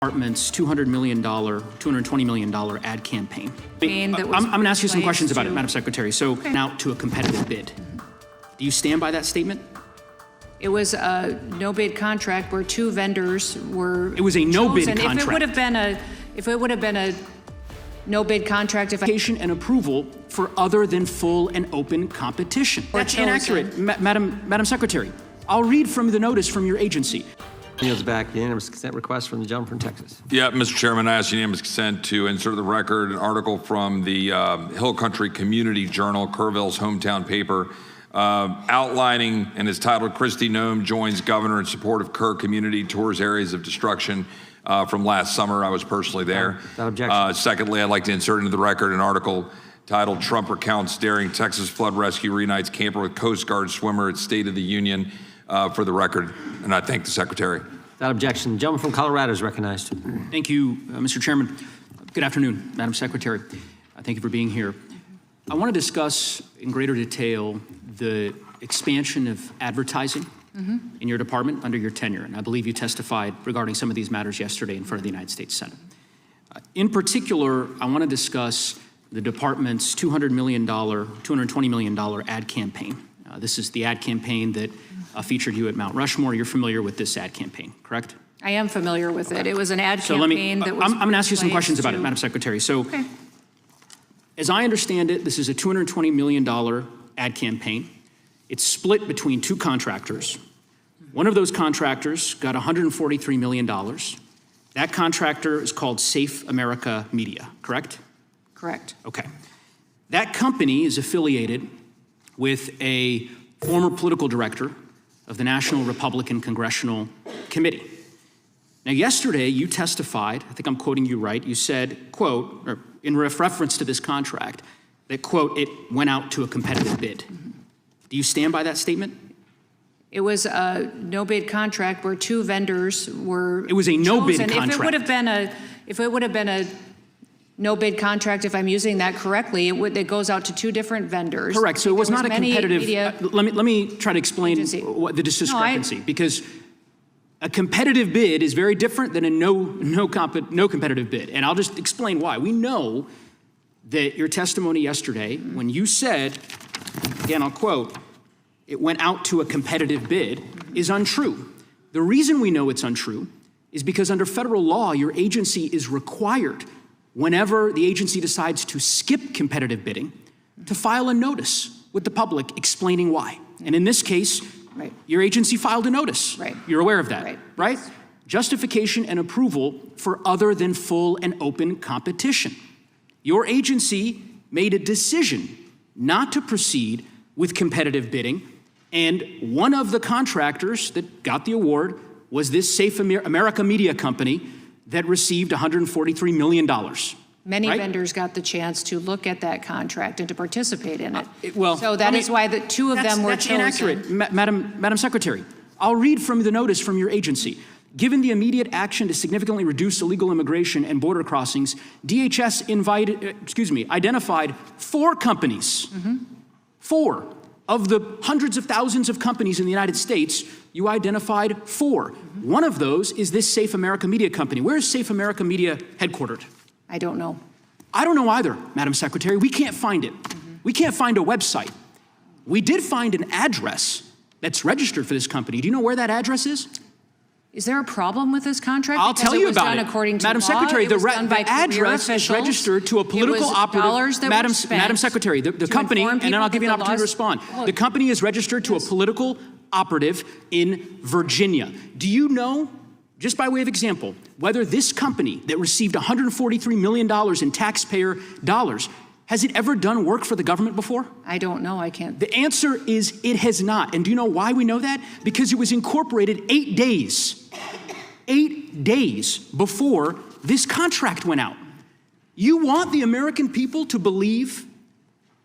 Department's $220 million ad campaign. I'm going to ask you some questions about it, Madam Secretary. So now to a competitive bid. Do you stand by that statement? It was a no-bid contract where two vendors were. It was a no-bid chosen. contract. If it would have been a no-bid contract, and approval for other than full and open competition. That's inaccurate, Madam Secretary. I'll read from the notice from your agency. Yields back the unanimous consent request from the gentleman from Texas. Yeah, Mr. Chairman, I ask unanimous consent to insert the record an article from the Hill Country Community Journal, Kerrville's hometown paper, outlining and is titled "Kristi Noem Joins Governor in Support of Kerr Community Tours Areas of Destruction" from last summer. I was personally there. Without objection. Secondly, I'd like to insert into the record an article titled "Trump Recounts Daring Texas Flood Rescue Reunites Camper with Coast Guard Swimmer at State of the Union" for the record, and I thank the Secretary. Without objection. The gentleman from Colorado is recognized. Thank you, Mr. Chairman. Good afternoon, Madam Secretary. Thank you for being here. I want to discuss in greater detail the expansion of advertising in your department under your tenure, and I believe you testified regarding some of these matters yesterday in front of the United States Senate. In particular, I want to discuss the department's $220 million ad campaign. This is the ad campaign that featured you at Mount Rushmore. You're familiar with this ad campaign, correct? I am familiar with it. It was an ad campaign that was. I'm going to ask you some questions about it, Madam Secretary. So, as I understand it, this is a $220 million ad campaign. It's split between two contractors. One of those contractors got $143 million. That contractor is called Safe America Media, correct? Correct. Okay. That company is affiliated with a former political director of the National Republican Congressional Committee. Now, yesterday you testified, I think I'm quoting you right, you said, quote, or in reference to this contract, that, quote, it went out to a competitive bid. Do you stand by that statement? It was a no-bid contract where two vendors were. It was a no-bid chosen. contract. If it would have been a no-bid contract, if I'm using that correctly, it goes out to two different vendors. Correct. So it was not a competitive. Let me try to explain what the discrepancy, because a competitive bid is very different than a no competitive bid, and I'll just explain why. We know that your testimony yesterday, when you said, again, I'll quote, "It went out to a competitive bid," is untrue. The reason we know it's untrue is because under federal law, your agency is required, whenever the agency decides to skip competitive bidding, to file a notice with the public explaining why. And in this case, your agency filed a notice. You're aware of that, right? Justification and approval for other than full and open competition. Your agency made a decision not to proceed with competitive bidding, and one of the contractors that got the award was this Safe America Media Company that received $143 million. Many vendors got the chance to look at that contract and to participate in it. So that is why the two of them were chosen. That's inaccurate, Madam Secretary. I'll read from the notice from your agency. Given the immediate action to significantly reduce illegal immigration and border crossings, DHS identified four companies. Four of the hundreds of thousands of companies in the United States. You identified four. One of those is this Safe America Media Company. Where is Safe America Media headquartered? I don't know. I don't know either, Madam Secretary. We can't find it. We can't find a website. We did find an address that's registered for this company. Do you know where that address is? Is there a problem with this contract? I'll tell you about it. According to Madam law, Secretary, the address is registered to a political operative. Madam Secretary, the company, and then I'll give you an opportunity to respond. The company is registered to a political operative in Virginia. Do you know, just by way of example, whether this company that received $143 million in taxpayer dollars, has it ever done work for the government before? I don't know. I can't. The answer is it has not. And do you know why we know that? Because it was incorporated 8 days before this contract went out. You want the American people to believe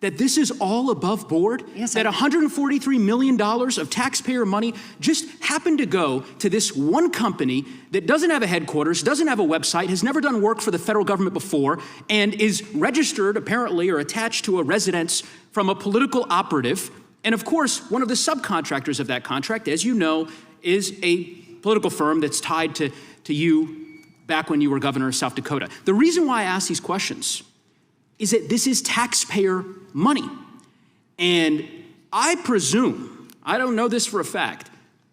that this is all above board? Yes, that $143 million of taxpayer money just happened to go to this one company that doesn't have a headquarters, doesn't have a website, has never done work for the federal government before, and is registered apparently or attached to a residence from a political operative. And of course, one of the subcontractors of that contract, as you know, is a political firm that's tied to you, back when you were governor of South Dakota. The reason why I ask these questions is that this is taxpayer money. And I presume, I don't know this for a fact,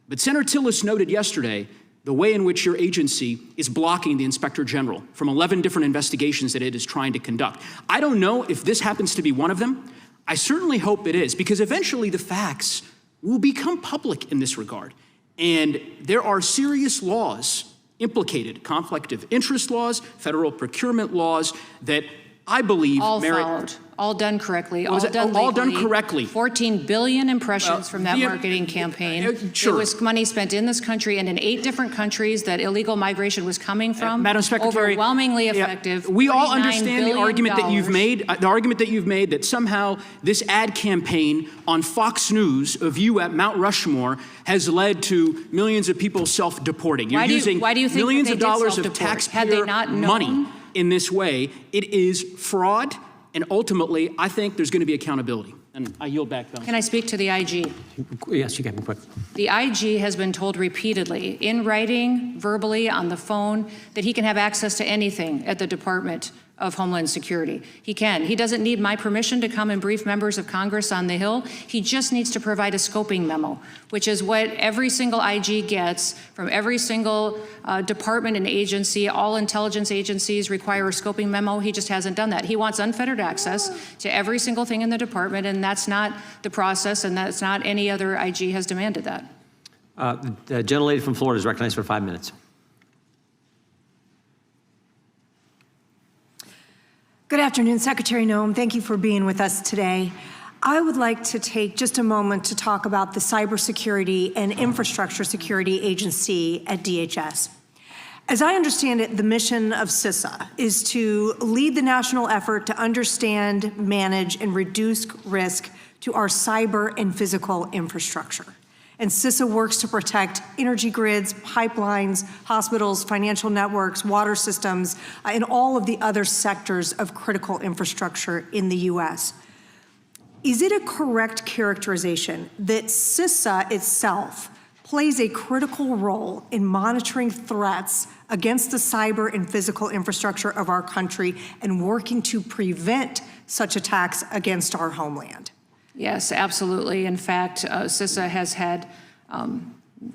but Senator Tillis noted yesterday the way in which your agency is blocking the Inspector General from 11 different investigations that it is trying to conduct. I don't know if this happens to be one of them. I certainly hope it is, because eventually the facts will become public in this regard. And there are serious laws implicated, conflict of interest laws, federal procurement laws that I believe all merit. Followed, all done correctly, all done done all legally. done correctly. 14 billion impressions from that marketing campaign. Sure. It was money spent in this country and in 8 different countries that illegal migration was coming from. Madam Secretary, overwhelmingly effective. We all $49 understand the argument that you've made. The argument that you've made that somehow this ad campaign on Fox News of you at Mount Rushmore has led to millions of people self-deporting. You're using why do you think millions that of they did dollars of self-deport? taxpayer Had they not known? money in this way. It is fraud, and ultimately, I think there's going to be accountability. And I yield back, Bill. Can I speak to the IG? Yes, you can, quick. The IG has been told repeatedly, in writing, verbally, on the phone, that he can have access to anything at the Department of Homeland Security. He can. He doesn't need my permission to come and brief members of Congress on the Hill. He just needs to provide a scoping memo, which is what every single IG gets from every single department and agency. All intelligence agencies require a scoping memo. He just hasn't done that. He wants unfettered access to every single thing in the department, and that's not the process, and that's not any other IG has demanded that. The gentlelady from Florida is recognized for 5 minutes. Good afternoon, Secretary Noem. Thank you for being with us today. I would like to take just a moment to talk about the Cybersecurity and Infrastructure Security Agency at DHS. As I understand it, the mission of CISA is to lead the national effort to understand, manage, and reduce risk to our cyber and physical infrastructure. And CISA works to protect energy grids, pipelines, hospitals, financial networks, water systems, and all of the other sectors of critical infrastructure in the U.S. Is it a correct characterization that CISA itself plays a critical role in monitoring threats against the cyber and physical infrastructure of our country and working to prevent such attacks against our homeland? Yes, absolutely. In fact, CISA has had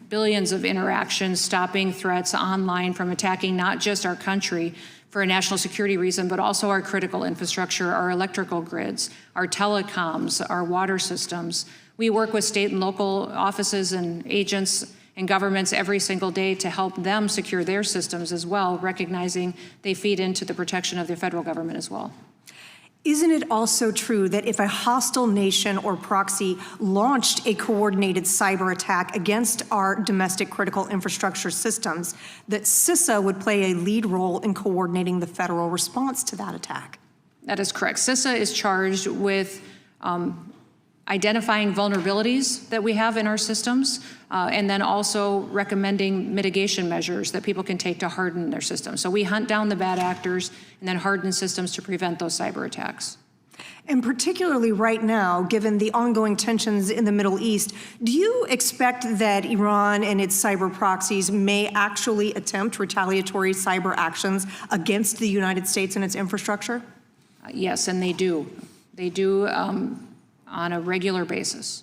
billions of interactions stopping threats online from attacking not just our country for a national security reason, but also our critical infrastructure, our electrical grids, our telecoms, our water systems. We work with state and local offices and agents and governments every single day to help them secure their systems as well, recognizing they feed into the protection of the federal government as well. Isn't it also true that if a hostile nation or proxy launched a coordinated cyber attack against our domestic critical infrastructure systems, that CISA would play a lead role in coordinating the federal response to that attack? That is correct. CISA is charged with identifying vulnerabilities that we have in our systems, and then also recommending mitigation measures that people can take to harden their systems. So we hunt down the bad actors and then harden systems to prevent those cyber attacks. And particularly right now, given the ongoing tensions in the Middle East, do you expect that Iran and its cyber proxies may actually attempt retaliatory cyber actions against the United States and its infrastructure? Yes, and they do. They do on a regular basis.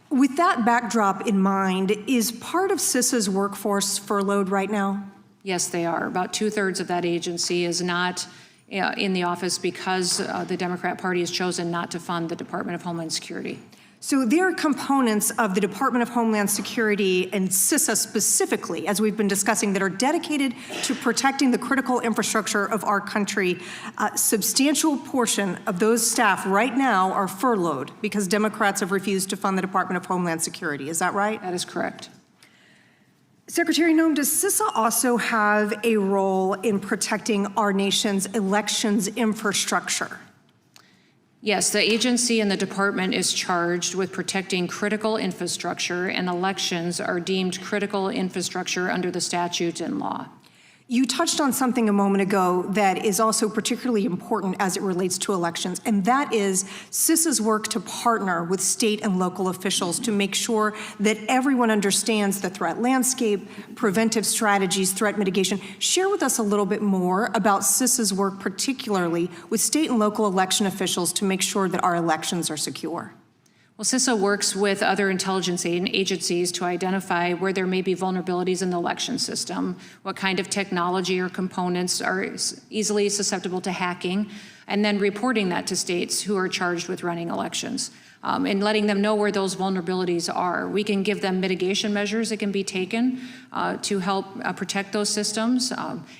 With that backdrop in mind, is part of CISA's workforce furloughed right now? Yes, they are. About 2/3 of that agency is not in the office because the Democrat Party has chosen not to fund the Department of Homeland Security. So there are components of the Department of Homeland Security and CISA specifically, as we've been discussing, that are dedicated to protecting the critical infrastructure of our country. A substantial portion of those staff right now are furloughed because Democrats have refused to fund the Department of Homeland Security. Is that right? That is correct. Secretary Noem, does CISA also have a role in protecting our nation's elections infrastructure? Yes, the agency and the department is charged with protecting critical infrastructure, and elections are deemed critical infrastructure under the statute and law. You touched on something a moment ago that is also particularly important as it relates to elections, and that is CISA's work to partner with state and local officials to make sure that everyone understands the threat landscape, preventive strategies, threat mitigation. Share with us a little bit more about CISA's work, particularly with state and local election officials, to make sure that our elections are secure. Well, CISA works with other intelligence agencies to identify where there may be vulnerabilities in the election system, what kind of technology or components are easily susceptible to hacking, and then reporting that to states who are charged with running elections, and letting them know where those vulnerabilities are. We can give them mitigation measures that can be taken to help protect those systems,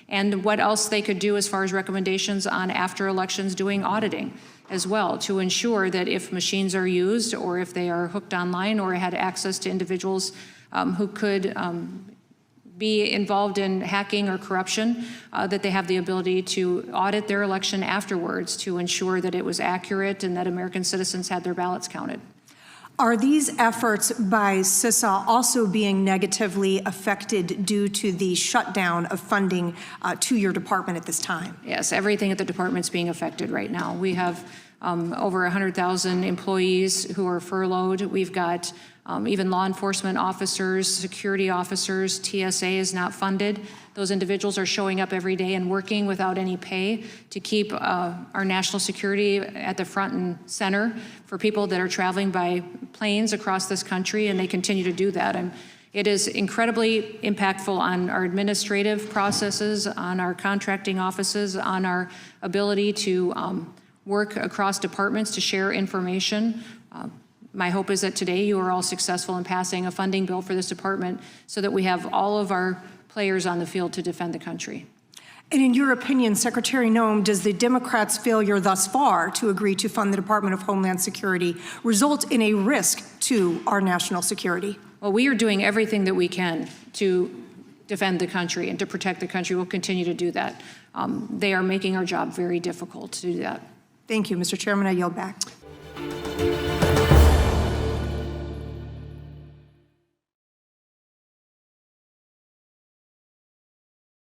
and what else they could do as far as recommendations on after elections doing auditing as well, to ensure that if machines are used or if they are hooked online or had access to individuals who could be involved in hacking or corruption, that they have the ability to audit their election afterwards to ensure that it was accurate and that American citizens had their ballots counted. Are these efforts by CISA also being negatively affected due to the shutdown of funding to your department at this time? Yes, everything at the department's being affected right now. We have over 100,000 employees who are furloughed. We've got even law enforcement officers, security officers. TSA is not funded. Those individuals are showing up every day and working without any pay to keep our national security at the front and center for people that are traveling by planes across this country, and they continue to do that. And it is incredibly impactful on our administrative processes, on our contracting offices, on our ability to work across departments to share information. My hope is that today you are all successful in passing a funding bill for this department so that we have all of our players on the field to defend the country. And in your opinion, Secretary Noem, does the Democrats' failure thus far to agree to fund the Department of Homeland Security result in a risk to our national security? Well, we are doing everything that we can to defend the country and to protect the country. We'll continue to do that. They are making our job very difficult to do that. Thank you, Mr. Chairman. I yield back.